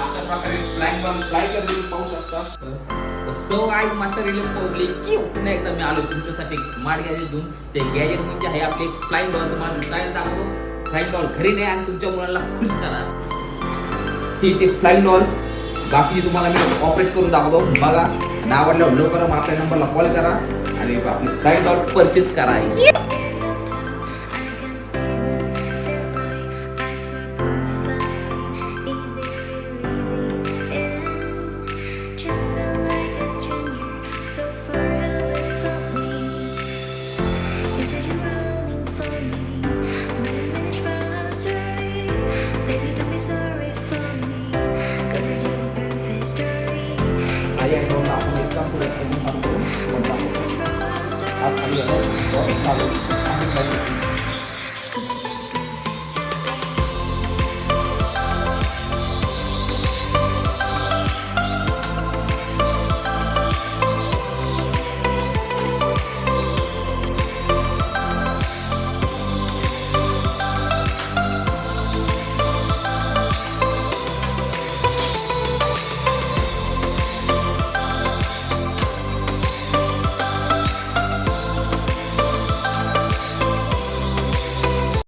अशा प्रकारे flying ball fly करते पाहू शकता. सो आज मात्र रिले पब्लिक की पुन्हा एकदा मी आलो तुमच्यासाठी एक स्मार्ट गॅजेट घेऊन. ते गॅजेट म्हणजे आहे आपले फ्लाइंग बॉल. तुम्हाला ट्रायल दाखवतो. फ्लाइंग बॉल घरी नाही आणि तुमच्या मुलांना खुश करा. ही ते फ्लाइंग बॉल बाकी तुम्हाला मी ऑपरेट करून दाखवतो. बघा नावाला लवकर आपल्या नंबरला कॉल करा आणि आपली फ्लाइंग बॉल परचेस करा. आपण एक काम करू.